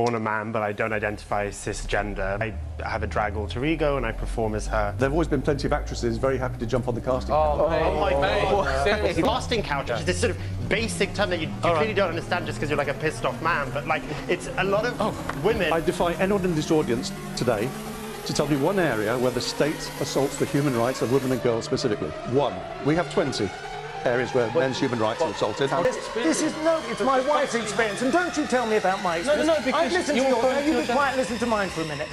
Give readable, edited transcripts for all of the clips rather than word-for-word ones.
born a man, but I don't identify as cisgender. I have a drag alter ego and I perform as her. There have always been plenty of actresses very happy to jump on the casting couch. Oh my God. Casting couch is this sort of basic term that you clearly don't understand just because you're like a pissed off man, but like it's a lot of women. I defy anyone in this audience today to tell me one area where the state assaults the human rights of women and girls specifically. One. We have 20 areas where men's human rights are assaulted. This is it's my wife's experience, and don't you tell me about my experience. No, because I've listened to yours. Now you be quiet and listen to mine for a minute.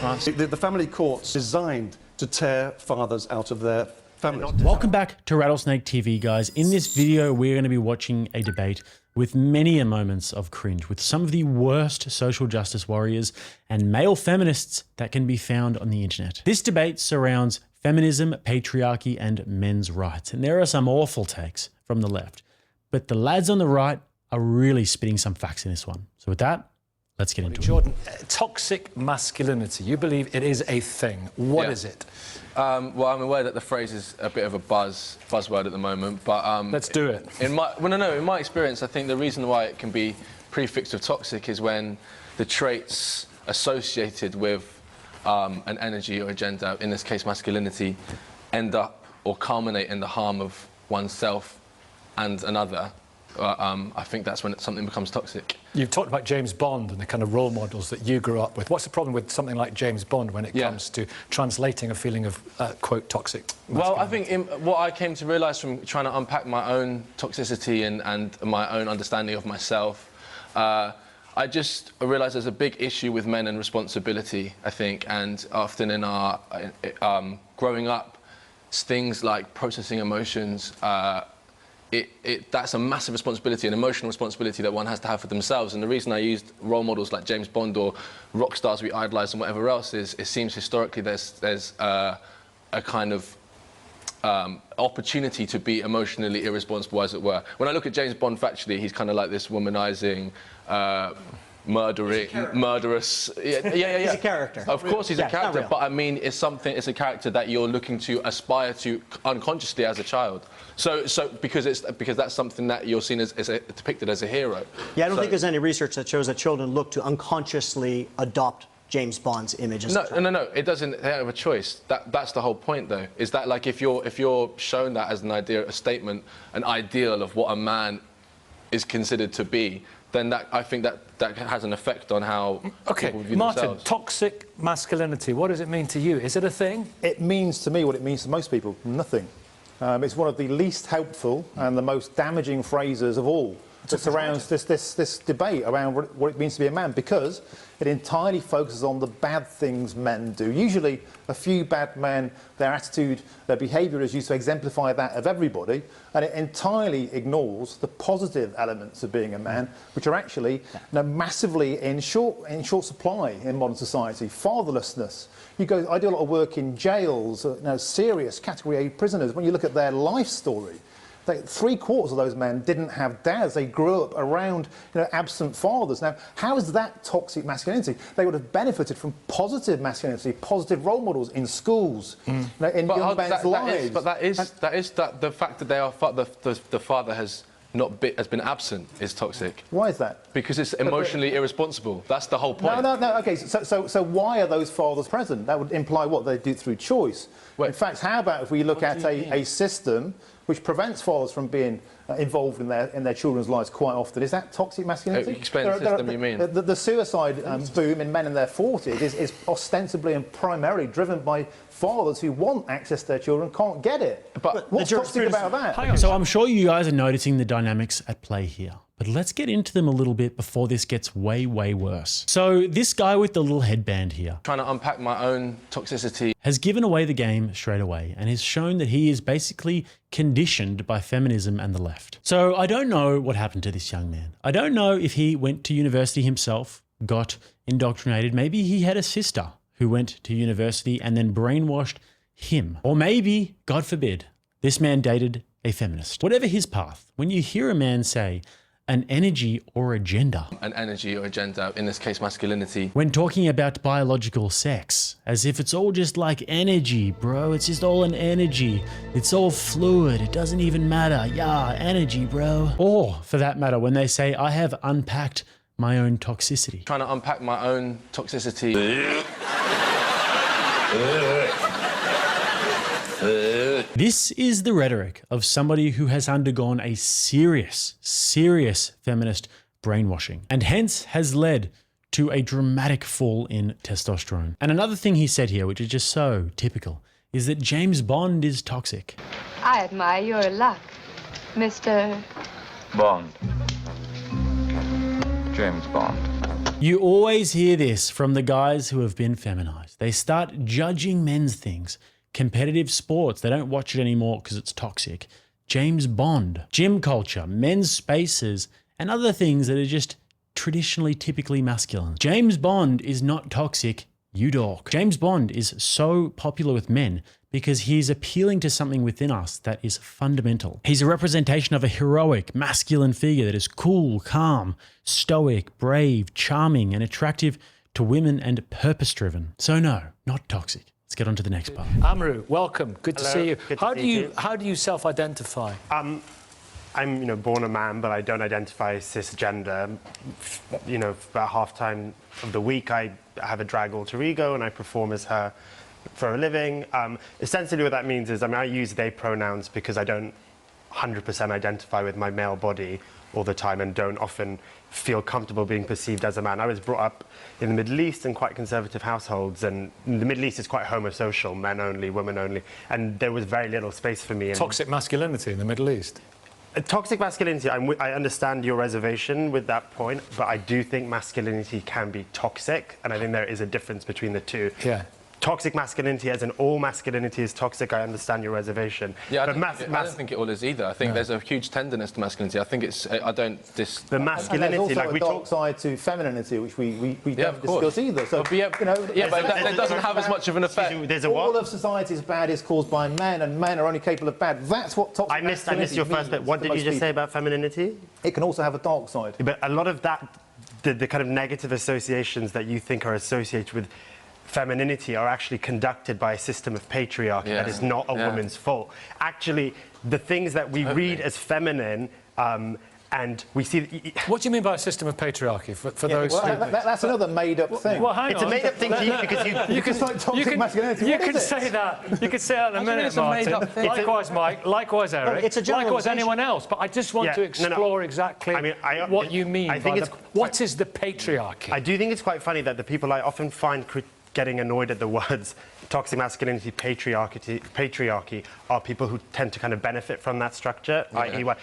The family court's designed to tear fathers out of their families. Welcome back to Rattlesnake TV, guys. In this video, we're going to be watching a debate with many moments of cringe with some of the worst social justice warriors and male feminists that can be found on the internet. This debate surrounds feminism, patriarchy, and men's rights. And there are some awful takes from the left, but the lads on the right are really spitting some facts in this one. So with that, let's get into it. Jordan, toxic masculinity, you believe it is a thing. What is it? Well, I'm aware that the phrase is a bit of a buzzword at the moment, but let's do it. In my experience, I think the reason why it can be prefixed with toxic is when the traits associated with an energy or agenda, in this case masculinity, end up or culminate in the harm of oneself and another. I think that's when something becomes toxic. You've talked about James Bond and the kind of role models that you grew up with. What's the problem with something like James Bond when it comes to translating a feeling of, quote, toxic masculinity? Well, I think what I came to realise from trying to unpack my own toxicity and my own understanding of myself, I just realised there's a big issue with men and responsibility, I think, and often in our growing up, things like processing emotions, that's a massive responsibility, an emotional responsibility that one has to have for themselves. And the reason I used role models like James Bond or rock stars we idolise and whatever else is, it seems historically there's a kind of opportunity to be emotionally irresponsible, as it were. When I look at James Bond factually, he's kind of like this womanizing, murderous. Yeah. He's a character. Of course, he's a character, but I mean, it's a character that you're looking to aspire to unconsciously as a child. So because that's something that you're seen as depicted as a hero. Yeah, I don't think there's any research that shows that children look to unconsciously adopt James Bond's image as a child. No. It doesn't. They don't have a choice. That's the whole point, though. Is that like if you're shown that as an idea, a statement, an ideal of what a man is considered to be, then I think that has an effect on how people view Martin, themselves. toxic masculinity, what does it mean to you? Is it a thing? It means to me what it means to most people, nothing. It's one of the least helpful and the most damaging phrases of all that surrounds this debate around what it means to be a man, because it entirely focuses on the bad things men do. Usually a few bad men, their attitude, their behaviour is used to exemplify that of everybody, and it entirely ignores the positive elements of being a man, which are actually massively in short supply in modern society. Fatherlessness. I do a lot of work in jails, serious Category A prisoners. When you look at their life story, 3/4 of those men didn't have dads. They grew up around absent fathers. Now, how is that toxic masculinity? They would have benefited from positive masculinity, positive role models in schools, in young men's lives. The fact that the father has been absent is toxic. Why is that? Because it's emotionally irresponsible. That's the whole point. No. Okay, so why are those fathers present? That would imply what? They do it through choice. In fact, how about if we look at a system which prevents fathers from being involved in their children's lives quite often? Is that toxic masculinity? Explain the system you mean. The suicide boom in men in their 40s is ostensibly and primarily driven by fathers who want access to their children, can't get it. But what's toxic about that? So I'm sure you guys are noticing the dynamics at play here, but let's get into them a little bit before this gets way, way worse. So this guy with the little headband here, trying to unpack my own toxicity, has given away the game straight away and has shown that he is basically conditioned by feminism and the left. So I don't know what happened to this young man. I don't know if he went to university himself, got indoctrinated. Maybe he had a sister who went to university and then brainwashed him. Or maybe, God forbid, this man dated a feminist. Whatever his path, when you hear a man say, an energy or agenda. An energy or agenda, in this case masculinity. When talking about biological sex, as if it's all just like energy, bro. It's just all an energy. It's all fluid. It doesn't even matter. Yeah, energy, bro. Or, for that matter, when they say, I have unpacked my own toxicity. Trying to unpack my own toxicity. This is the rhetoric of somebody who has undergone a serious feminist brainwashing, and hence has led to a dramatic fall in testosterone. And another thing he said here, which is just so typical, is that James Bond is toxic. I admire your luck, Mr. Bond. James Bond. You always hear this from the guys who have been feminized. They start judging men's things. Competitive sports, they don't watch it anymore because it's toxic. James Bond, gym culture, men's spaces, and other things that are just traditionally, typically masculine. James Bond is not toxic, you dork. James Bond is so popular with men because he's appealing to something within us that is fundamental. He's a representation of a heroic, masculine figure that is cool, calm, stoic, brave, charming, and attractive to women and purpose-driven. So no, not toxic. Let's get on to the next part. Amru, welcome. Good to see you. Good to see you. How do you self-identify? I'm, born a man, but I don't identify cisgender. About half time of the week, I have a drag alter ego and I perform as her for a living. Essentially, what that means is, I use they pronouns because I don't 100% identify with my male body all the time and don't often feel comfortable being perceived as a man. I was brought up in the Middle East in quite conservative households, and the Middle East is quite homosocial, men only, women only, and there was very little space for me. Toxic masculinity in the Middle East. Toxic masculinity, I understand your reservation with that point, but I do think masculinity can be toxic, and I think there is a difference between the two. Yeah. Toxic masculinity, as in all masculinity is toxic, I understand your reservation. Yeah, I don't think it all is either. I think there's a huge tenderness to masculinity. I think it's, I don't The masculinity, and there's also like we a dark talk... side to femininity, which we don't course. discuss either. So, but that doesn't have as much of an effect. There's a all what? of society's bad is caused by men, and men are only capable of bad. That's what toxic I missed your first bit. What did you just say about femininity? It can also have a dark side. But a lot of that, the kind of negative associations that you think are associated with femininity are actually conducted by a system of patriarchy that is not a woman's fault. Actually, the things that we read as feminine, and we see... What do you mean by a system of patriarchy? For those well, that's another made-up thing. Well, hang it's on. a made-up thing to you because you can like toxic masculinity. You What can is it? say that. You can say that in a minute, it's a Martin. made-up thing. Likewise, Mike. Likewise, Eric. it's a likewise, generalization. anyone else. But I just want to explore exactly what you mean by what is the patriarchy. I do think it's quite funny that the people I often find getting annoyed at the words toxic masculinity, patriarchy are people who tend to kind of benefit from that structure. You're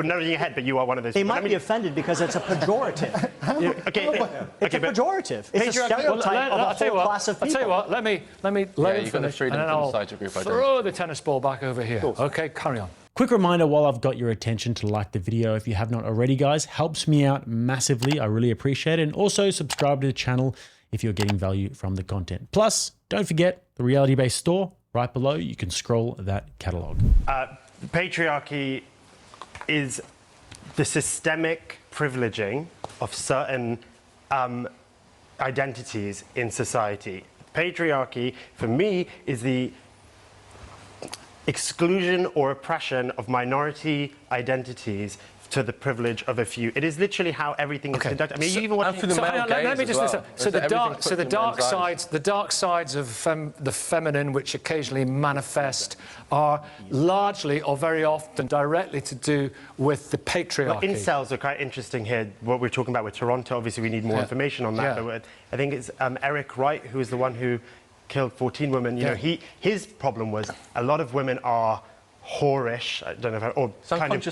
nodding your head, but you are one of those. They might be offended because it's a pejorative. It's a pejorative. It's a stereotype of a whole class of people. I'll tell you what. Let me you've got the freedom to decide your group identity. throw the tennis ball back over here. Okay, carry on. Quick reminder while I've got your attention to like the video if you have not already, guys. Helps me out massively. I really appreciate it. And also subscribe to the channel if you're getting value from the content. Plus, don't forget the reality-based store right below. You can scroll that catalog. Patriarchy is the systemic privileging of certain identities in society. Patriarchy, for me, is the exclusion or oppression of minority identities to the privilege of a few. It is literally how everything is conducted. I mean, you even watch the male gaze as well. The dark sides of the feminine, which occasionally manifest, are largely or very often directly to do with the patriarchy. Well, incels are quite interesting here. What we're talking about with Toronto, obviously we need more information on that. But I think it's Eric Wright, who is the one who killed 14 women. You know, his problem was a lot of women are whorish, I don't know, or kind of,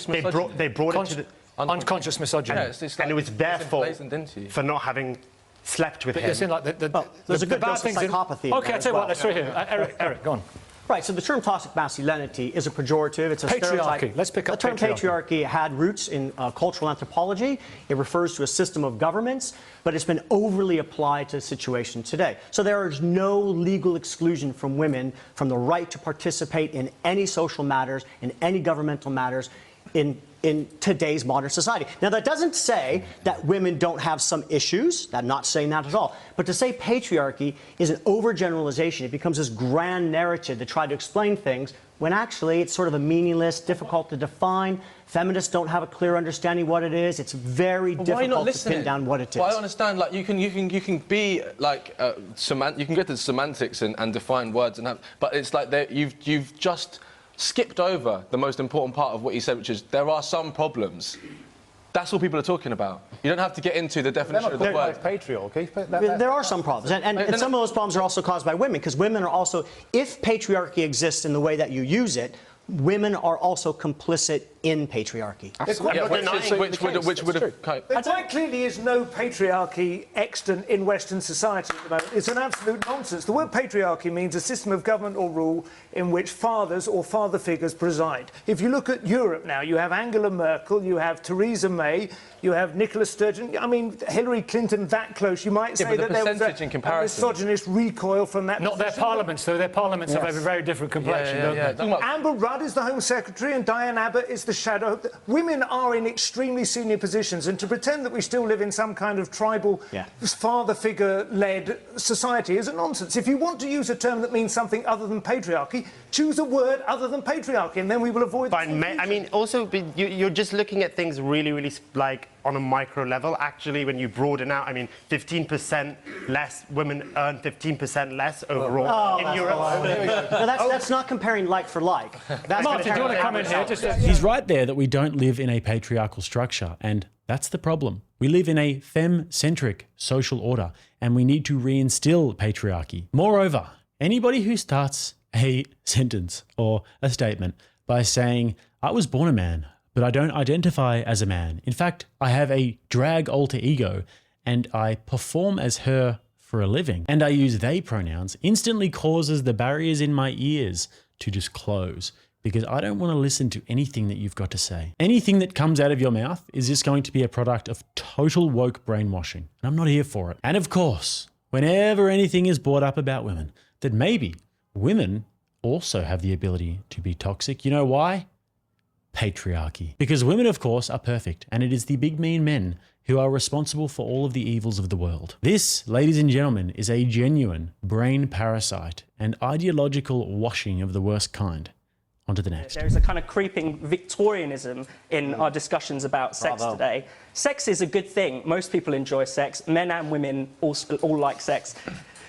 they brought it to the... Unconscious misogyny. Yeah, and it was their fault for not having slept with him. There's a good dose of psychopathy. Okay, I'll tell you what, let's throw here. Eric, go on. Right, so the term toxic masculinity is a pejorative. It's a stereotype. Let's pick up the term patriarchy had roots in cultural anthropology. It refers to a system of governments, but it's been overly applied to the situation today. So there is no legal exclusion from women from the right to participate in any social matters, in any governmental matters, in today's modern society. Now, that doesn't say that women don't have some issues. I'm not saying that at all. But to say patriarchy is an overgeneralization, it becomes this grand narrative to try to explain things when actually it's sort of a meaningless, difficult to define. Feminists don't have a clear understanding what it is. It's very difficult to pin down what it is. Well, I understand. Like you can be like you can get to the semantics and define words but it's like you've just skipped over the most important part of what you said, which is there are some problems. That's all people are talking about. You don't have to get into the definition of the word. Patriarchy. There are some problems, and some of those problems are also caused by women, because women are also, if patriarchy exists in the way that you use it, women are also complicit in patriarchy. Which would have... There quite clearly is no patriarchy extant in Western society at the moment. It's an absolute nonsense. The word patriarchy means a system of government or rule in which fathers or father figures preside. If you look at Europe now, you have Angela Merkel, you have Theresa May, you have Nicola Sturgeon. I mean, Hillary Clinton that close, you might say that there was a misogynist recoil from that. Not their parliaments, though. Their parliaments have a very different complexion, don't they? Amber Rudd is the Home Secretary and Diane Abbott is the shadow. Women are in extremely senior positions, and to pretend that we still live in some kind of tribal father figure-led society is a nonsense. If you want to use a term that means something other than patriarchy, choose a word other than patriarchy, and then we will avoid... I mean, also, you're just looking at things really, really, like, on a micro level. Actually, when you broaden out, I mean, 15% less women earn 15% less overall in Europe. No, that's not comparing like for like. Martin, do you want to come in here? He's right there that we don't live in a patriarchal structure, and that's the problem. We live in a femme-centric social order, and we need to reinstill patriarchy. Moreover, anybody who starts a sentence or a statement by saying, I was born a man, but I don't identify as a man. In fact, I have a drag alter ego and I perform as her for a living, and I use they pronouns, instantly causes the barriers in my ears to just close, because I don't want to listen to anything that you've got to say. Anything that comes out of your mouth is just going to be a product of total woke brainwashing, and I'm not here for it. And of course, whenever anything is brought up about women, that maybe women also have the ability to be toxic. You know why? Patriarchy. Because women, of course, are perfect, and it is the big mean men who are responsible for all of the evils of the world. This, ladies and gentlemen, is a genuine brain parasite and ideological washing of the worst kind. On to the next. There is a kind of creeping Victorianism in our discussions about sex today. Sex is a good thing. Most people enjoy sex. Men and women all like sex.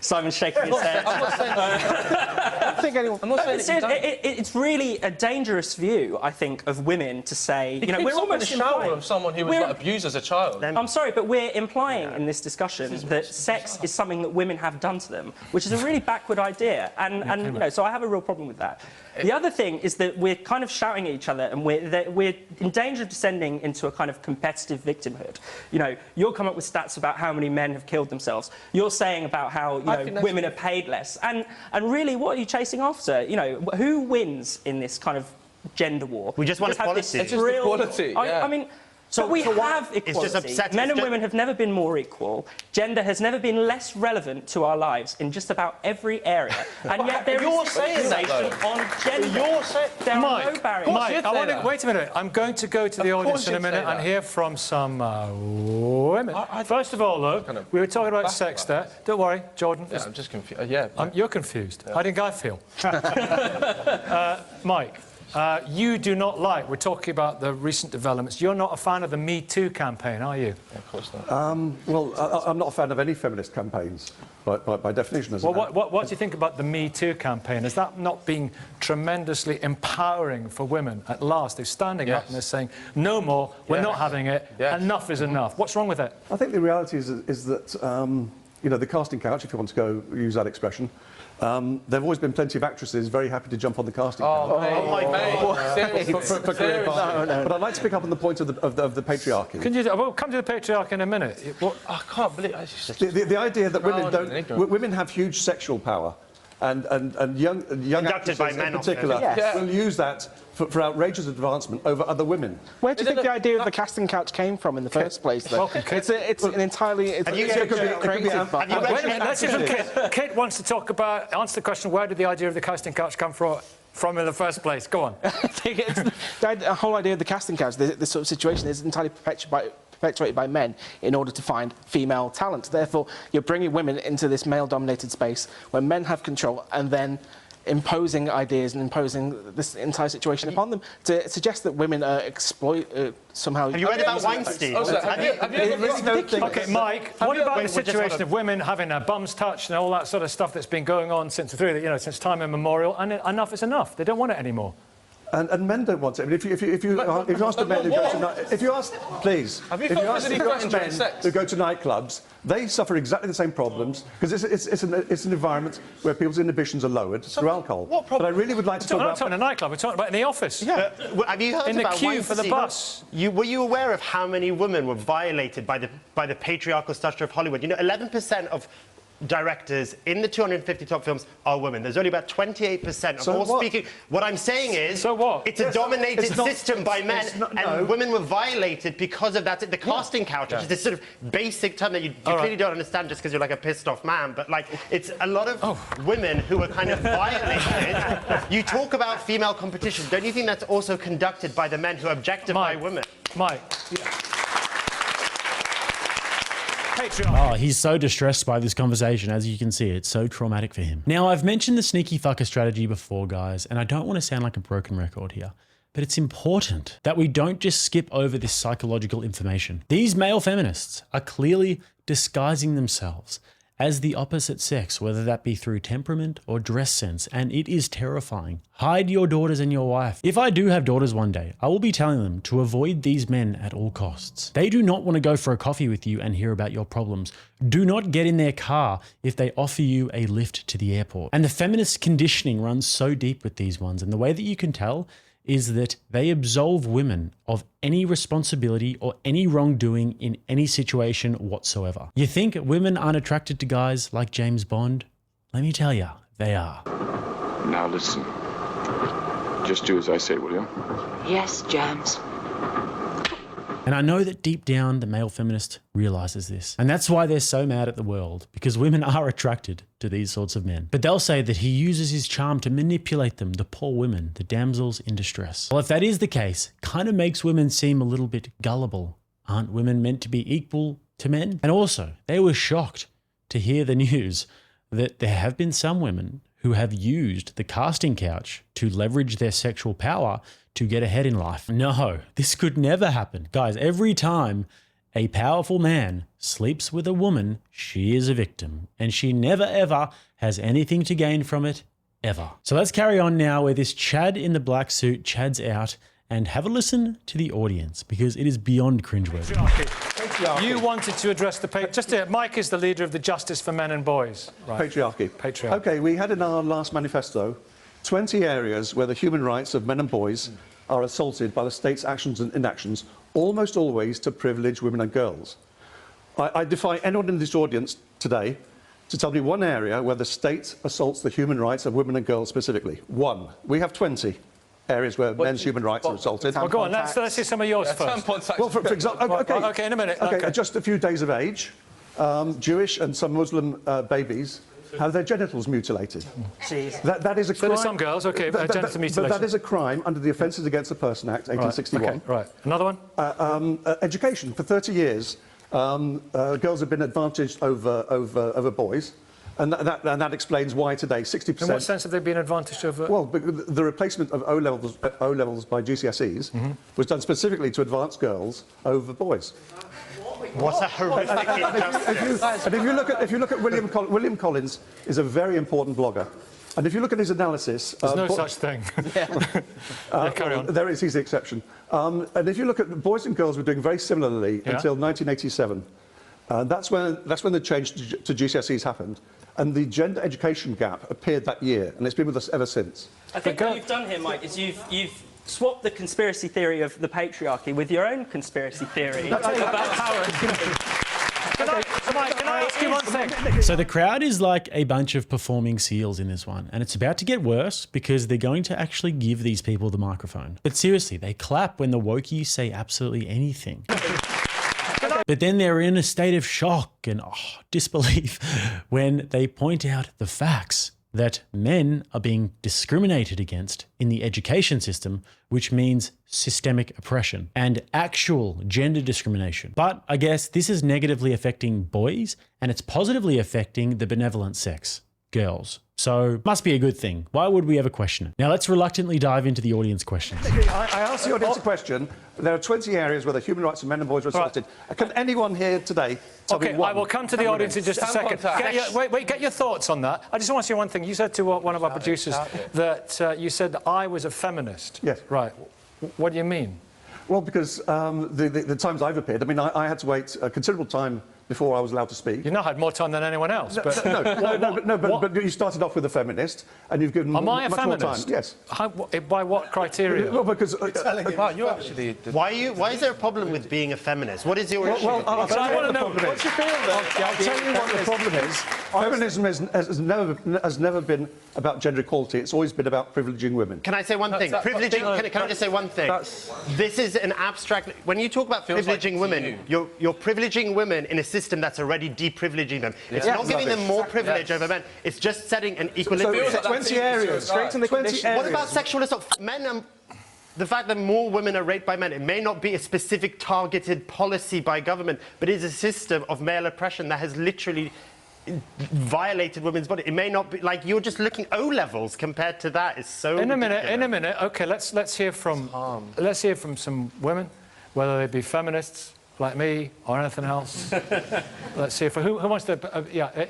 Simon's shaking his head. I'm not saying I think anyone. I'm not saying it's really a dangerous view, I think, of women to say, you know, we're almost in the shower of someone who was like, abused as a child. I'm sorry, but we're implying in this discussion that sex is something that women have done to them, which is a really backward idea, and you know, so I have a real problem with that. The other thing is that we're kind of shouting at each other, and we're in danger of descending into a kind of competitive victimhood. You know, you'll come up with stats about how many men have killed themselves. You're saying about how women are paid less, and really, what are you chasing after? You know, who wins in this kind of gender war? We just want equality. It's just equality. I mean. So we have equality. It's just upsetting. Men and women have never been more equal. Gender has never been less relevant to our lives in just about every area. And yet there is fixation on gender. There are no barriers. Mike, I want to wait a minute. I'm going to go to the audience in a minute and hear from some women. First of all, though, we were talking about sex there. Don't worry, Jordan. Yeah, I'm just confused. You're confused. How did Guy feel? Mike. You do not like, we're talking about the recent developments, you're not a fan of the Me Too campaign, are you? Yeah, of course not. Well, I'm not a fan of any feminist campaigns, by definition. Well, what do you think about the Me Too campaign? Has that not been tremendously empowering for women at last? They're standing up and they're saying, no more, we're not having it, enough is enough. What's wrong with it? I think the reality is that, you know, the casting couch, if you want to go use that expression, there have always been plenty of actresses very happy to jump on the casting couch. For career paths. But I'd like to pick up on the point of the patriarchy. Can you? We'll come to the patriarchy in a minute. I can't believe the idea that women have huge sexual power, and young actresses in particular will use that for outrageous advancement over other women. Where do you think the idea of the casting couch came from in the first place, though? It's an entirely... Kate wants to talk about... Answer the question, where did the idea of the casting couch come from in the first place? Go on. I think the whole idea of the casting couch, this sort of situation, is entirely perpetuated by men in order to find female talent. Therefore, you're bringing women into this male-dominated space where men have control, and then imposing ideas and imposing this entire situation upon them, to suggest that women somehow... Have you read about Weinstein? Okay, Mike, what about the situation of women having their bums touched and all that sort of stuff that's been going on since since time immemorial, and enough is enough. They don't want it anymore. And men don't want it. I mean, if you ask the men who go to if you ask men who go to nightclubs, they suffer exactly the same problems because it's an environment where people's inhibitions are lowered through alcohol. What problem? But I really would like to talk about... We're not talking in a nightclub. We're talking about in the office. Yeah. Have you heard in about the queue Weinstein? for the bus? Were you aware of how many women were violated by the patriarchal structure of Hollywood? 11% of directors in the 250 top films are women. There's only about 28% of all speaking. What I'm saying is, it's a dominated system by men, and women were violated because of that. The casting couch, which is this sort of basic term that you clearly don't understand just because you're like a pissed off man, but like it's a lot of women who are kind of violated. You talk about female competition. Don't you think that's also conducted by the men who objectify women? Mike. Oh, he's so distressed by this conversation. As you can see, it's so traumatic for him. Now, I've mentioned the sneaky fucker strategy before, guys, and I don't want to sound like a broken record here, but it's important that we don't just skip over this psychological information. These male feminists are clearly disguising themselves as the opposite sex, whether that be through temperament or dress sense, and it is terrifying. Hide your daughters and your wife. If I do have daughters one day, I will be telling them to avoid these men at all costs. They do not want to go for a coffee with you and hear about your problems. Do not get in their car if they offer you a lift to the airport. And the feminist conditioning runs so deep with these ones, and the way that you can tell is that they absolve women of any responsibility or any wrongdoing in any situation whatsoever. You think women aren't attracted to guys like James Bond? Let me tell you, they are. Now listen. Just do as I say, will you? Yes, James. And I know that deep down the male feminist realizes this. And that's why they're so mad at the world, because women are attracted to these sorts of men. But they'll say that he uses his charm to manipulate them, the poor women, the damsels in distress. Well, if that is the case, kind of makes women seem a little bit gullible. Aren't women meant to be equal to men? And also, they were shocked to hear the news that there have been some women who have used the casting couch to leverage their sexual power to get ahead in life. No, this could never happen. Guys, every time a powerful man sleeps with a woman, she is a victim, and she never ever has anything to gain from it, ever. So let's carry on now where this Chad in the black suit chads out and have a listen to the audience, because it is beyond cringeworthy. You wanted to address the Mike is the leader of the Justice for Men and Boys. Right. Patriarchy. Okay, we had in our last manifesto 20 areas where the human rights of men and boys are assaulted by the state's actions and inactions, almost always to privilege women and girls. I defy anyone in this audience today to tell me one area where the state assaults the human rights of women and girls specifically. One. We have 20 areas where men's human rights are assaulted. Well, go on, let's see some of yours first. Well, for example, okay, in a minute. Okay, just a few days of age, Jewish and some Muslim babies have their genitals mutilated. Jeez. That is a crime. So there's some girls, okay, genital mutilation. But that is a crime under the Offences Against the Person Act, 1861. Right. Another one? Education. For 30 years, girls have been advantaged over boys. And that explains why today 60%... In what sense have they been advantaged over... Well, the replacement of O-levels by GCSEs was done specifically to advance girls over boys. What a horrific injustice. And if you look at William Collins is a very important blogger. And if you look at his analysis... There's no such thing. Carry on. There is, he's the exception. And if you look at boys and girls were doing very similarly until 1987. That's when the change to GCSEs happened. And the gender education gap appeared that year, and it's been with us ever since. I think what you've done here, Mike, is you've swapped the conspiracy theory of the patriarchy with your own conspiracy theory about power. Can I ask you one thing? So the crowd is like a bunch of performing seals in this one, and it's about to get worse because they're going to actually give these people the microphone. But seriously, they clap when the wokies say absolutely anything. But then they're in a state of shock and disbelief when they point out the facts that men are being discriminated against in the education system, which means systemic oppression and actual gender discrimination. But I guess this is negatively affecting boys and it's positively affecting the benevolent sex, girls. So must be a good thing. Why would we ever question it? Now let's reluctantly dive into the audience questions. I asked the audience a question. There are 20 areas where the human rights of men and boys are assaulted. Can anyone here today tell me one? I will come to the audience in just a second. Get your thoughts on that. I just want to say one thing. You said to one of our producers that you said that I was a feminist. Yes. Right. What do you mean? Well, because the times I've appeared, I mean, I had to wait a considerable time before I was allowed to speak. You've not had more time than anyone else. But but you started off with a feminist, and you've given Am I a much feminist? more time. Yes. By what criteria? Well, because you're actually. Why is there a problem with being a feminist? What is your issue? Well, I'll tell you what the problem is. What's your feel then? I'll tell you what the problem is. Feminism has never been about gender equality. It's always been about privileging women. Can I say one thing? Privileging. Can I just say one thing? This is an abstract. When you talk about privileging women, you're privileging women in a system that's already deprivileging them. It's not giving them more privilege over men. It's just setting an equilibrium. So 20 areas. What about sexual assault? Men. The fact that more women are raped by men, it may not be a specific targeted policy by government, but it is a system of male oppression that has literally violated women's body. It may not be like you're just looking O-levels compared to that. It's so in a ridiculous. minute. Okay, let's hear from some women, whether they be feminists like me or anything else. Let's see if who wants to.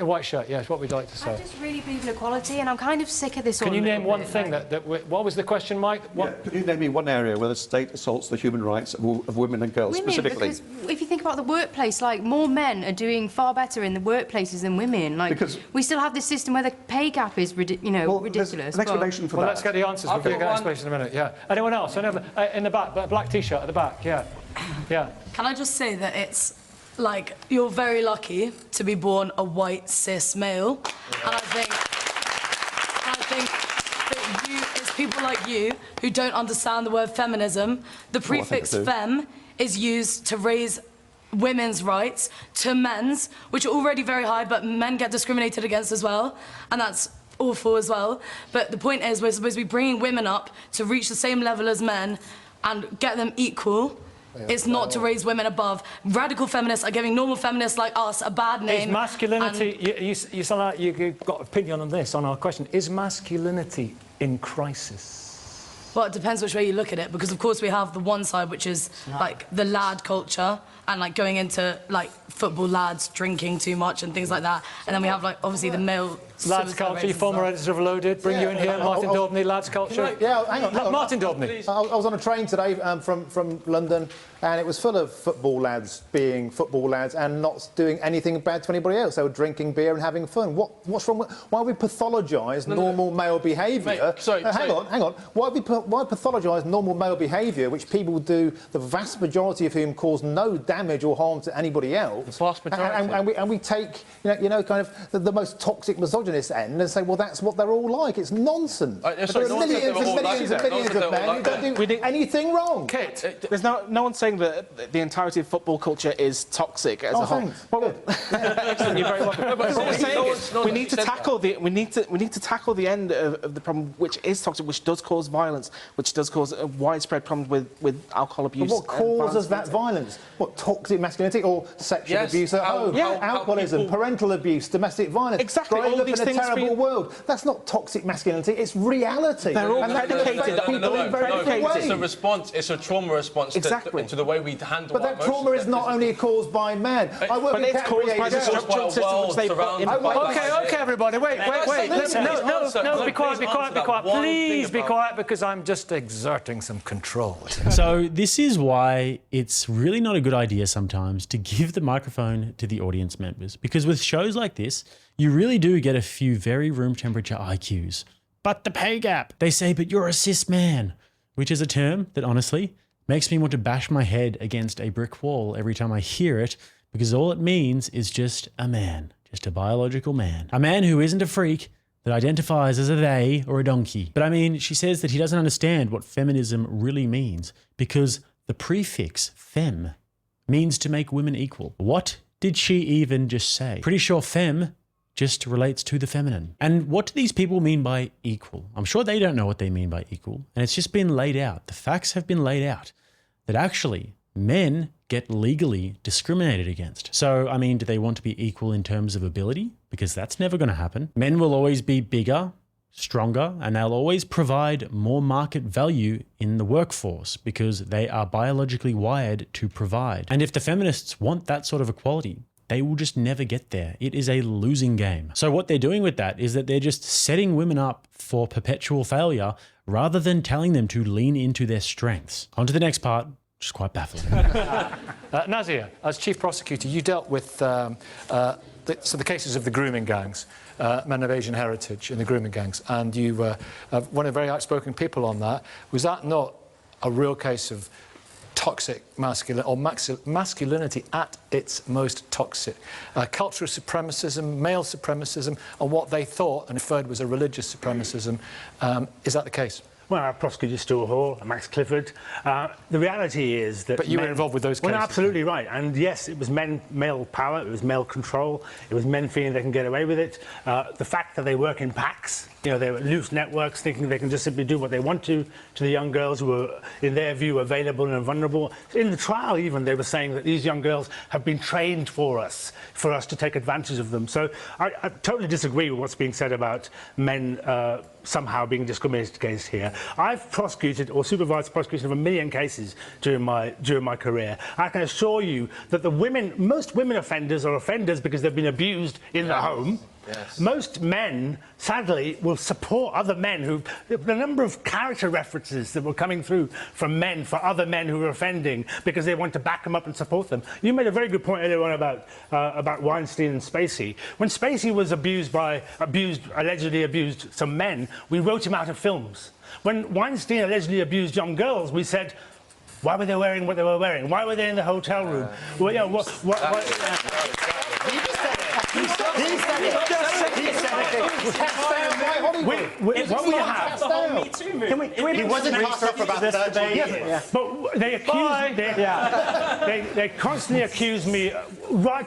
A white shirt. Yes, what we'd like to say. I just really believe in equality, and I'm kind of sick of this. Can you name one thing what was the question, Mike? Can you name me one area where the state assaults the human rights of women and girls specifically? Because if you think about the workplace, like more men are doing far better in the workplaces than women. Like we still have this system where the pay gap is ridiculous. An explanation for that. Well, let's get the answers. We'll get an explanation in a minute. Yeah. Anyone else? In the back, black T-shirt at the back. Yeah. Yeah. Can I just say that it's like you're very lucky to be born a white cis male, and I think that it's people like you who don't understand the word feminism. The prefix fem is used to raise women's rights to men's, which are already very high, but men get discriminated against as well, and that's awful as well. But the point is, we're supposed to be bringing women up to reach the same level as men and get them equal. It's not to raise women above. Radical feminists are giving normal feminists like us a bad name. Is masculinity... You sound like you've got an opinion on this, on our question. Is masculinity in crisis? Well, it depends which way you look at it, because of course we have the one side, which is like the lad culture and like going into like football lads drinking too much and things like that, and then we have like obviously the male lads culture. Your former editor of Loaded, bring you in here, Martin Daubney, lads culture. Yeah, hang on. Martin Daubney. I was on a train today from London, and it was full of football lads being football lads and not doing anything bad to anybody else. They were drinking beer and having fun. What's wrong with... Why we pathologise normal male behaviour? Hang on. Why pathologise normal male behaviour, which people do, the vast majority of whom cause no damage or harm to anybody else? The vast majority. And we take, kind of the most toxic misogynist end and say, well, that's what they're all like. It's nonsense. There are millions and millions and millions of men who don't do anything wrong. Kit, there's no one saying that the entirety of football culture is toxic as a whole. Thanks. Well, excellent, you're very welcome. But what we're saying is we need to tackle the end of the problem, which is toxic, which does cause violence, which does cause a widespread problem with alcohol abuse. But what causes that violence? What, toxic masculinity or sexual abuse at home? Alcoholism, parental abuse, domestic violence. Exactly. Growing up in a terrible world. That's not toxic masculinity, it's reality. They're all predicated. It's a response, it's a trauma response to the way we handle But that trauma is not only caused by men. I work in category by the structural system which they put in place. Okay, everybody, wait. No, be quiet. Please be quiet, because I'm just exerting some control. So this is why it's really not a good idea sometimes to give the microphone to the audience members, because with shows like this, you really do get a few very room temperature IQs. But the pay gap. They say, but you're a cis man, which is a term that honestly makes me want to bash my head against a brick wall every time I hear it, because all it means is just a man, just a biological man. A man who isn't a freak, that identifies as a they or a donkey. But I mean, she says that he doesn't understand what feminism really means, because the prefix fem means to make women equal. What did she even just say? Pretty sure fem just relates to the feminine. And what do these people mean by equal? I'm sure they don't know what they mean by equal. And it's just been laid out. The facts have been laid out that actually men get legally discriminated against. So, I mean, do they want to be equal in terms of ability? Because that's never going to happen. Men will always be bigger, stronger, and they'll always provide more market value in the workforce because they are biologically wired to provide. And if the feminists want that sort of equality, they will just never get there. It is a losing game. So what they're doing with that is that they're just setting women up for perpetual failure rather than telling them to lean into their strengths. On to the next part, which is quite baffling. Nazir, as Chief Prosecutor, you dealt with the cases of the grooming gangs, men of Asian heritage in the grooming gangs, and you were one of the very outspoken people on that. Was that not a real case of toxic masculinity at its most toxic? Cultural supremacism, male supremacism, and what they thought and inferred was a religious supremacism. Is that the case? Well, I prosecuted Stuart Hall and Max Clifford. The reality is that... But you were involved with those cases? Well, absolutely right. And yes, it was male power, it was male control, it was men feeling they can get away with it. The fact that they work in packs, you know, they were loose networks thinking they can just simply do what they want to the young girls who were, in their view, available and vulnerable. In the trial, even, they were saying that these young girls have been trained for us to take advantage of them. So I totally disagree with what's being said about men somehow being discriminated against here. I've prosecuted or supervised the prosecution of 1 million cases during my career. I can assure you that most women offenders are offenders because they've been abused in the home. Yes. Most men, sadly, will support other men the number of character references that were coming through from men for other men who were offending because they want to back them up and support them. You made a very good point earlier on about Weinstein and Spacey. When Spacey was allegedly abused some men, we wrote him out of films. When Weinstein allegedly abused young girls, we said, why were they wearing what they were wearing? Why were they in the hotel room? Well, you know, What we have... He wasn't cast off for about 13 years. But they they constantly accuse me,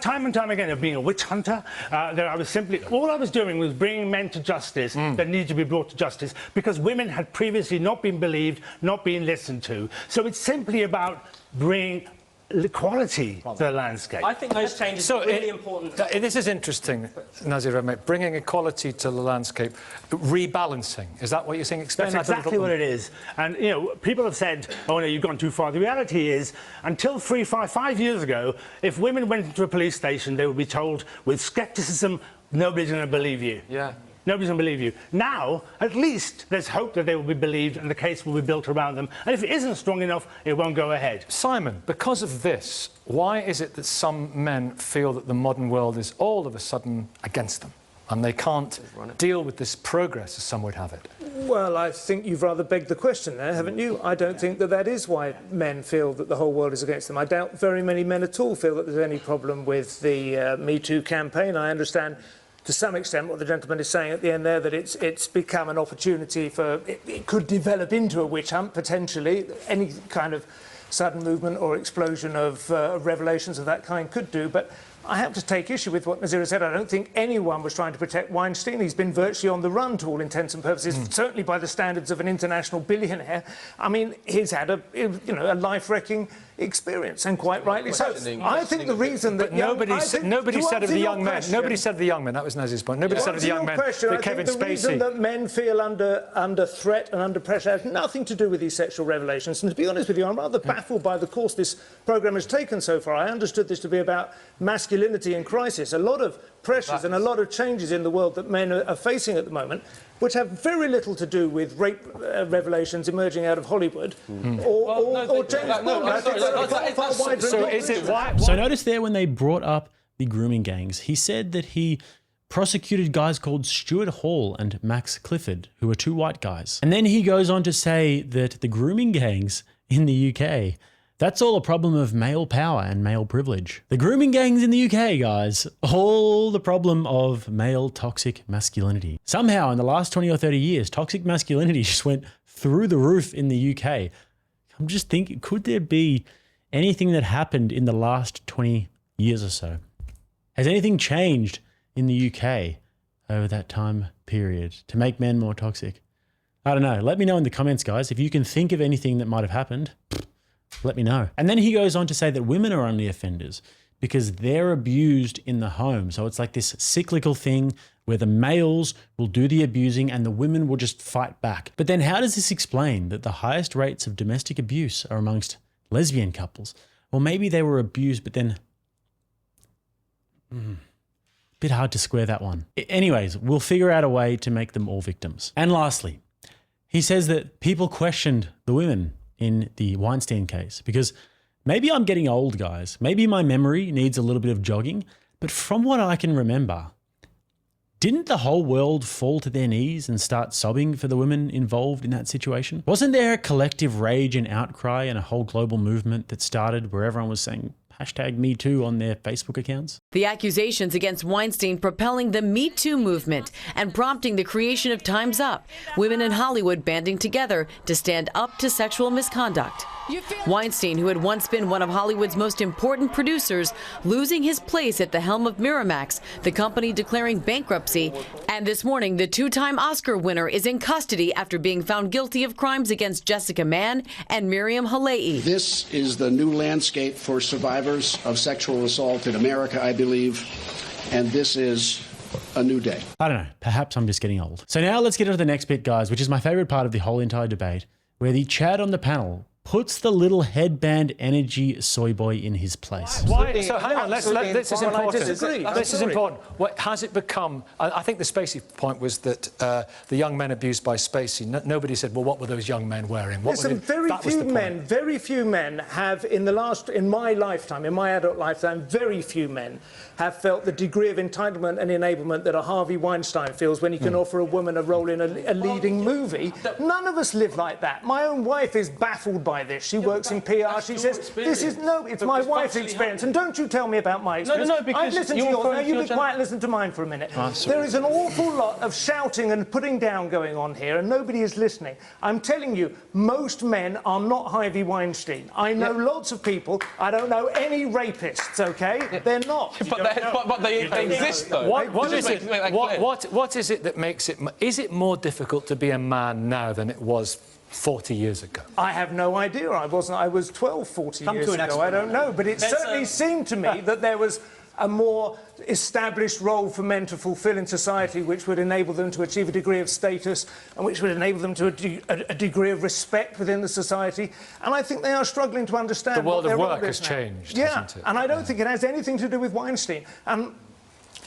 time and time again, of being a witch hunter. That I was all I was doing was bringing men to justice that needed to be brought to justice because women had previously not been believed, not been listened to. So it's simply about bringing equality to the landscape. I think those changes are really important. This is interesting, Nazir, bringing equality to the landscape, rebalancing. Is that what you're saying? Explain That's exactly what it is. And, you know, people have said, oh, no, you've gone too far. The reality is, until 5 years ago, if women went into a police station, they would be told with scepticism, nobody's going to believe you. Yeah. Nobody's going to believe you. Now, at least there's hope that they will be believed and the case will be built around them. And if it isn't strong enough, it won't go ahead. Simon, because of this, why is it that some men feel that the modern world is all of a sudden against them and they can't deal with this progress, as some would have it? Well, I think you've rather begged the question there, haven't you? I don't think that is why men feel that the whole world is against them. I doubt very many men at all feel that there's any problem with the Me Too campaign. I understand to some extent what the gentleman is saying at the end there, that it's become an opportunity for... It could develop into a witch hunt, potentially. Any kind of sudden movement or explosion of revelations of that kind could do, but I have to take issue with what Nazir said. I don't think anyone was trying to protect Weinstein. He's been virtually on the run to all intents and purposes, certainly by the standards of an international billionaire. I mean, he's had a life-wrecking experience, and quite rightly so. I think the reason that... Nobody said of the young men. Nobody said of the young men. That was Nazir's point. Nobody said of the young men that Kevin Spacey... The reason that men feel under threat and under pressure has nothing to do with these sexual revelations. And to be honest with you, I'm rather baffled by the course this programme has taken so far. I understood this to be about masculinity in crisis. A lot of pressures and a lot of changes in the world that men are facing at the moment, which have very little to do with rape revelations emerging out of Hollywood or James Bond. So notice there when they brought up the grooming gangs, he said that he prosecuted guys called Stuart Hall and Max Clifford, who were 2 white guys. And then he goes on to say that the grooming gangs in the UK, that's all a problem of male power and male privilege. The grooming gangs in the UK, guys, all the problem of male toxic masculinity. Somehow in the last 20 or 30 years, toxic masculinity just went through the roof in the UK. I'm just thinking, could there be anything that happened in the last 20 years or so? Has anything changed in the UK over that time period to make men more toxic? I don't know. Let me know in the comments, guys, if you can think of anything that might have happened. let me know. And then he goes on to say that women are only offenders because they're abused in the home. So it's like this cyclical thing where the males will do the abusing and the women will just fight back. But then how does this explain that the highest rates of domestic abuse are amongst lesbian couples? Well, maybe they were abused, but then... bit hard to square that one. Anyways, we'll figure out a way to make them all victims. And lastly, he says that people questioned the women in the Weinstein case because maybe I'm getting old, guys. Maybe my memory needs a little bit of jogging, but from what I can remember, didn't the whole world fall to their knees and start sobbing for the women involved in that situation? Wasn't there a collective rage and outcry and a whole global movement that started where everyone was saying #MeToo on their Facebook accounts? The accusations against Weinstein propelling the Me Too movement and prompting the creation of Time's Up, women in Hollywood banding together to stand up to sexual misconduct. Weinstein, who had once been one of Hollywood's most important producers, losing his place at the helm of Miramax, the company declaring bankruptcy. And this morning, the two-time Oscar winner is in custody after being found guilty of crimes against Jessica Mann and Miriam Halei. This is the new landscape for survivors of sexual assault in America, I believe, and this is a new day. I don't know, perhaps I'm just getting old. So now let's get into the next bit, guys, which is my favorite part of the whole entire debate, where the Chad on the panel puts the little headband energy soy boy in his place. Why? So hang on, this is important. This is important. What has it become? I think the Spacey point was that the young men abused by Spacey, nobody said, well, what were those young men wearing? Listen, very few men have, in my lifetime, in my adult lifetime, very few men have felt the degree of entitlement and enablement that a Harvey Weinstein feels when he can offer a woman a role in a leading movie. None of us live like that. My own wife is baffled by this. She works in PR. She says, it's my wife's experience. And don't you tell me about my experience. No, because I've listened to yours. Now you be quiet and listen to mine for a minute. There is an awful lot of shouting and putting down going on here, and nobody is listening. I'm telling you, most men are not Harvey Weinstein. I know lots of people. I don't know any rapists, okay? They're not. But they exist, though. What is it that makes it... Is it more difficult to be a man now than it was 40 years ago? I have no idea. I was 12, 40 years ago. I don't know. But it certainly seemed to me that there was a more established role for men to fulfill in society, which would enable them to achieve a degree of status and which would enable them to a degree of respect within the society. And I think they are struggling to understand the world of work has now. changed, yeah, hasn't it? And I don't think it has anything to do with Weinstein.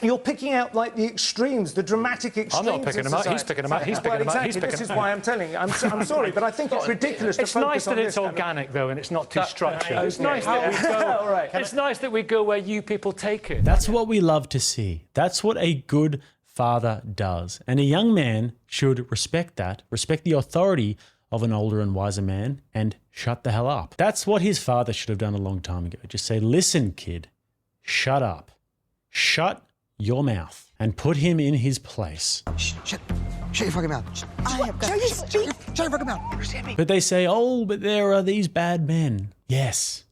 You're picking out, like, the extremes, the dramatic extremes. I'm not picking them out. He's picking them out. He's picking them out. This is why I'm telling you. I'm sorry, but I think it's ridiculous to focus on this. It's nice that it's organic, though, and it's not too structured. It's nice that we go. It's nice that we go where you people take it. That's what we love to see. That's what a good father does. And a young man should respect that, respect the authority of an older and wiser man, and shut the hell up. That's what his father should have done a long time ago. Just say, listen, kid, shut up. Shut your mouth and put him in his place. Shut your fucking mouth. Shut your fucking mouth. Understand me? But they say, oh, but there are these bad men. Yes,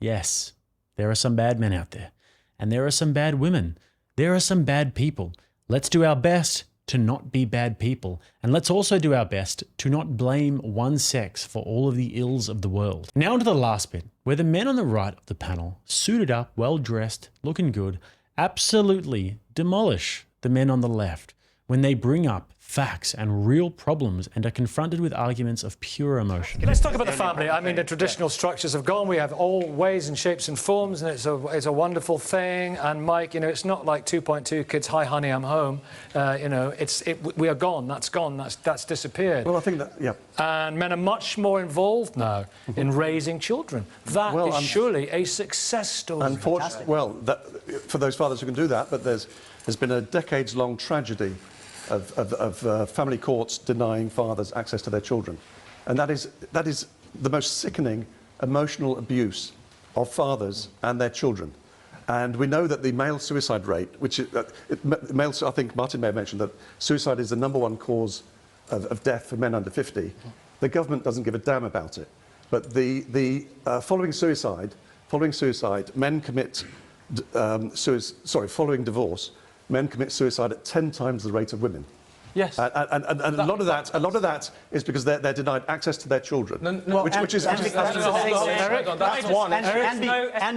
there are some bad men out there. And there are some bad women. There are some bad people. Let's do our best to not be bad people. And let's also do our best to not blame one sex for all of the ills of the world. Now to the last bit, where the men on the right of the panel, suited up, well-dressed, looking good, absolutely demolish the men on the left when they bring up facts and real problems and are confronted with arguments of pure emotion. Let's talk about the family. I mean, the traditional structures have gone. We have all ways and shapes and forms, and it's a wonderful thing. And Mike, you know, it's not like 2.2 kids, hi honey, I'm home. You know, we are gone. That's disappeared. Well, I think that, yeah. And men are much more involved now in raising children. That is surely a success story. Unfortunately, well, for those fathers who can do that, but there's been a decades-long tragedy of family courts denying fathers access to their children. And that is the most sickening emotional abuse of fathers and their children. And we know that the male suicide rate, which I think Martin may have mentioned that suicide is the #1 cause of death for men under 50. The government doesn't give a damn about it. But following suicide, men commit following divorce, men commit suicide at 10 times the rate of women. Yes. And a lot of that is because they're denied access to their children, which is and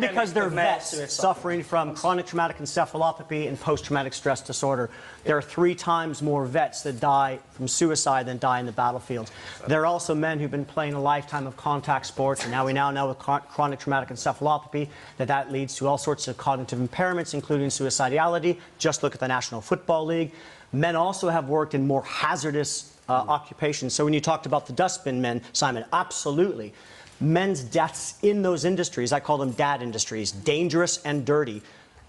because they're vets suffering from chronic traumatic encephalopathy and post-traumatic stress disorder. There are 3 times more vets that die from suicide than die in the battlefield. There are also men who've been playing a lifetime of contact sports, and now we know with chronic traumatic encephalopathy that leads to all sorts of cognitive impairments, including suicidality. Just look at the National Football League. Men also have worked in more hazardous occupations. So when you talked about the dustbin men, Simon, absolutely. Men's deaths in those industries, I call them dad industries, dangerous and dirty,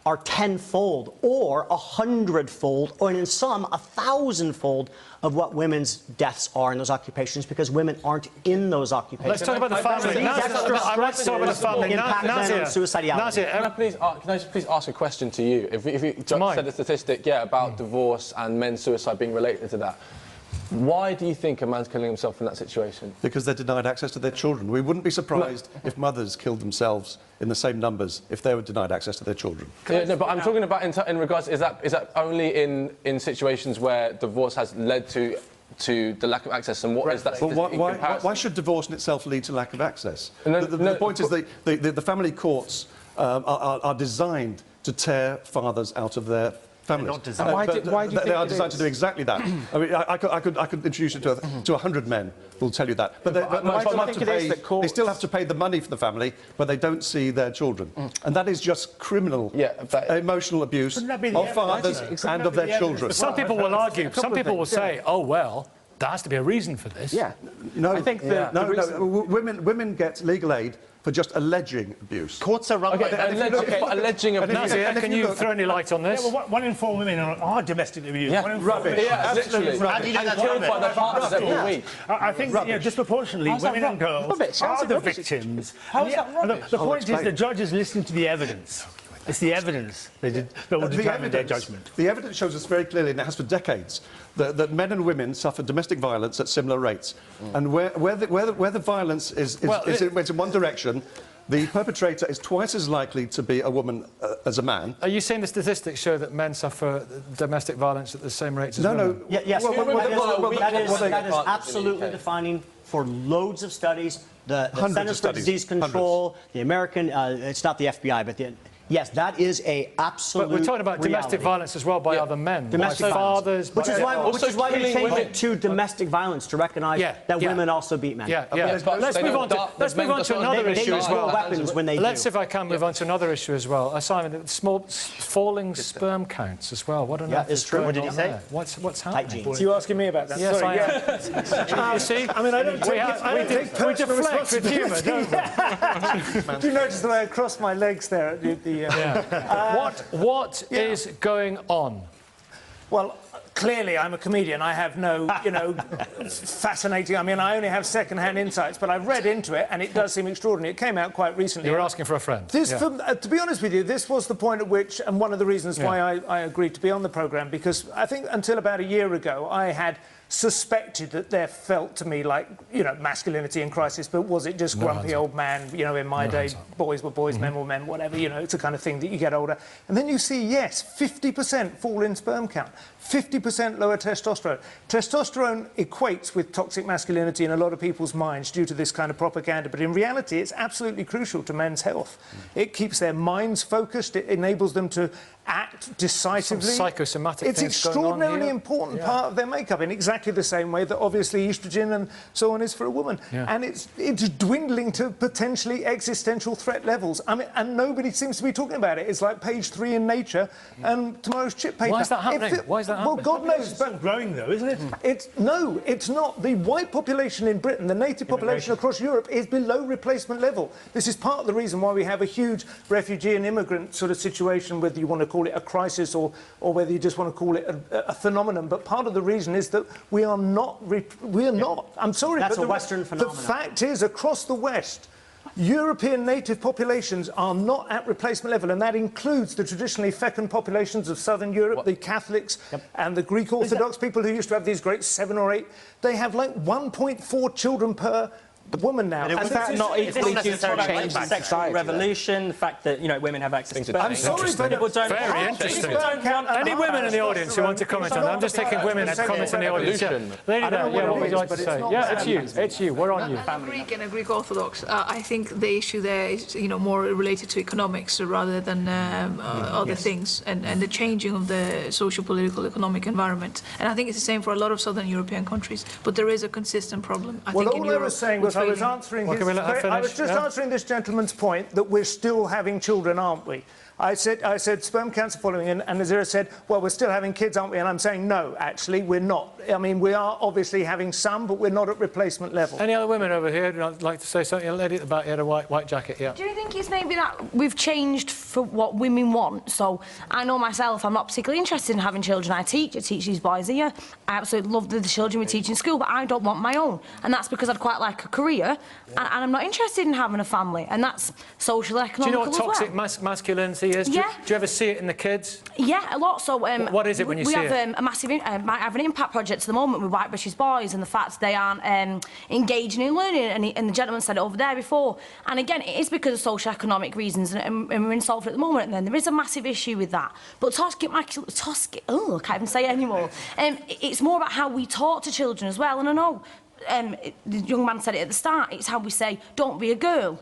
are 10-fold or 100-fold, or in some 1,000-fold of what women's deaths are in those occupations, because women aren't in those occupations. Let's talk about the family. I'd like to talk about the family. Nazia, can I just please ask a question to you? If you said a statistic, about divorce and men's suicide being related to that, why do you think a man's killing himself in that situation? Because they're denied access to their children. We wouldn't be surprised if mothers killed themselves in the same numbers if they were denied access to their children. No, but I'm talking about in regards, is that only in situations where divorce has led to the lack of access, and what is that statistic in comparison? Why should divorce in itself lead to lack of access? The point is the family courts are designed to tear fathers out of their families. Why do you think they are designed to do exactly that? I mean, I could introduce you to 100 men who'll tell you that. But they still have to pay the money for the family, but they don't see their children. And that is just criminal emotional abuse of fathers and of their children. Some people will argue, some people will say, oh, well, there has to be a reason for this. No, I think women get legal aid for just alleging abuse. Courts are run by... alleging abuse. Nazia, can you throw any light on this? Yeah, well, 1 in 4 women are domestically abused. Yeah, rubbish. Literally. And killed by their partners every week. I think disproportionately, women and girls are the victims. How is that rubbish? The point is the judges listen to the evidence. It's the evidence that will determine their judgment. The evidence shows us very clearly, and it has for decades, that men and women suffer domestic violence at similar rates. And where the violence is in one direction, the perpetrator is twice as likely to be a woman as a man. Are you saying the statistics show that men suffer domestic violence at the same rates as women? No. Yes, that is absolutely defining for loads of studies. The Centers for Disease Control, the American, it's not the FBI, but yes, that is a absolute But we're talking about domestic violence as well by other men. Domestic fathers. Which is why we changed it to domestic violence, to recognise that women also beat men. Let's move on to another issue as well. Weapons when they Let's, if I can, move on to another issue as well. Simon, falling sperm counts as well. What on earth is true. What did he say? What's happening? So you're asking me about that? Yes, Sorry, I am. You see? I mean, I don't we deflect with humour, don't we? Do you notice the way I crossed my legs there at the... What is going on? Well, clearly I'm a comedian. I have no, fascinating... I mean, I only have second-hand insights, but I've read into it, and it does seem extraordinary. It came out quite recently. You were asking for a friend. To be honest with you, this was the point at which, and one of the reasons why I agreed to be on the programme, because I think until about a year ago, I had suspected that there felt to me like, masculinity in crisis, but was it just grumpy old man, in my day, boys were boys, men were men, whatever, it's the kind of thing that you get older. And then you see, 50% fall in sperm count, 50% lower testosterone. Testosterone equates with toxic masculinity in a lot of people's minds due to this kind of propaganda, but in reality, it's absolutely crucial to men's health. It keeps their minds focused, it enables them to act decisively. Some psychosomatic it's things extraordinarily going on here. important part of their makeup in exactly the same way that obviously estrogen and so on is for a woman. And it's dwindling to potentially existential threat levels. I mean, and nobody seems to be talking about it. It's like page 3 in Nature and tomorrow's chip paper. Why is that happening? Why is that happening? Well, God knows. But growing though, isn't it? No, it's not. The white population in Britain, the native population across Europe, is below replacement level. This is part of the reason why we have a huge refugee and immigrant sort of situation, whether you want to call it a crisis or whether you just want to call it a phenomenon. But part of the reason is that we are not. I'm sorry, that's but a Western phenomenon. The fact is, across the West, European native populations are not at replacement level, and that includes the traditionally fecund populations of Southern Europe, the Catholics and the Greek Orthodox people who used to have these great 7 or 8. They have like 1.4 children per the woman now. Is that not equally due to a change in sexual society? revolution, the fact that, you know, women have access to sperm. I'm sorry, but people don't very interesting. Any women in the audience who want to comment on that? I'm just taking women's comments in the audience. Yeah. Lady, what would you like to say? Yeah, it's you. It's you. We're on you. I'm Greek and a Greek Orthodox. I think the issue there is, you know, more related to economics rather than other things, and the changing of the social, political, economic environment. And I think it's the same for a lot of Southern European countries. But there is a consistent problem. I think in all I Europe, was saying was I was answering I was just answering this gentleman's point that we're still having children, aren't we? I said sperm cancer following, and Nazira said, well, we're still having kids, aren't we? And I'm saying, no, actually, we're not. I mean, we are obviously having some, but we're not at replacement level. Any other women over here who'd like to say something? A lady at the back, had a white jacket, yeah. Do you think it's maybe that we've changed for what women want? So I know myself, I'm not particularly interested in having children. I teach these boys here. I absolutely love the children we teach in school, but I don't want my own. And that's because I'd quite like a career, and I'm not interested in having a family. And that's social, economical. Do you know what toxic masculinity is? Yeah. Do you ever see it in the kids? Yeah, a lot. So what is it when you see it? We have a massive, might have an impact project at the moment with white British boys, and the fact they aren't engaging in learning, and the gentleman said it over there before. And again, it is because of social economic reasons, and we're insolvent at the moment, and then there is a massive issue with that. But I can't even say it anymore. It's more about how we talk to children as well, and I know the young man said it at the start, it's how we say, don't be a girl.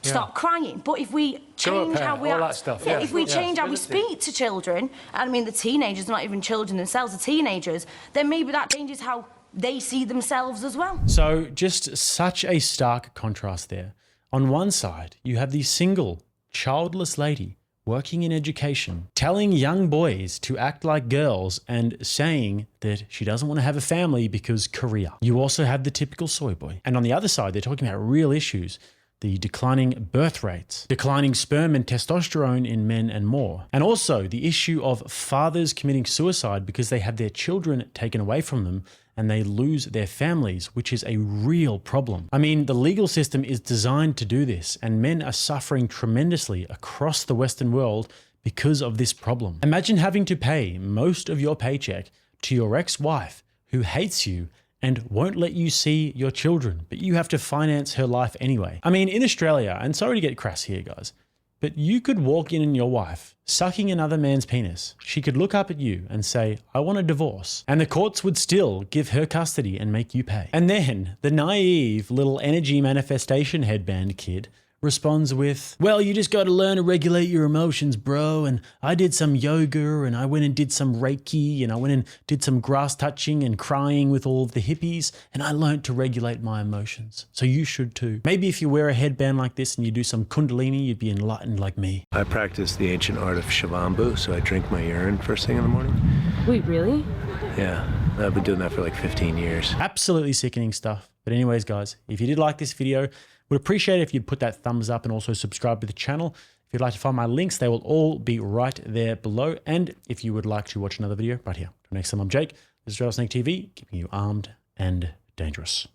Stop crying. But if we change how we act, if we change how we speak to children, and I mean the teenagers, not even children themselves, the teenagers, then maybe that changes how they see themselves as well. So just such a stark contrast there. On one side, you have the single, childless lady working in education, telling young boys to act like girls and saying that she doesn't want to have a family because career. You also have the typical soy boy. And on the other side, they're talking about real issues. The declining birth rates, declining sperm and testosterone in men and more. And also the issue of fathers committing suicide because they have their children taken away from them and they lose their families, which is a real problem. I mean, the legal system is designed to do this, and men are suffering tremendously across the Western world because of this problem. Imagine having to pay most of your paycheck to your ex-wife who hates you and won't let you see your children, but you have to finance her life anyway. I mean, in Australia, and sorry to get crass here, guys, but you could walk in on your wife sucking another man's penis. She could look up at you and say, I want a divorce. And the courts would still give her custody and make you pay. And then the naive little energy manifestation headband kid responds with, well, you just got to learn to regulate your emotions, bro. And I did some yoga, and I went and did some Reiki, and I went and did some grass touching and crying with all of the hippies, and I learned to regulate my emotions. So you should too. Maybe if you wear a headband like this and you do some kundalini, you'd be enlightened like me. I practice the ancient art of Shivambu, so I drink my urine first thing in the morning. Wait, really? Yeah, I've been doing that for like 15 years. Absolutely sickening stuff. But anyways, guys, if you did like this video, would appreciate it if you'd put that thumbs up and also subscribe to the channel. If you'd like to find my links, they will all be right there below. And if you would like to watch another video, right here. Till next time, I'm Jake. This is RattlesnakeTV, keeping you armed and dangerous.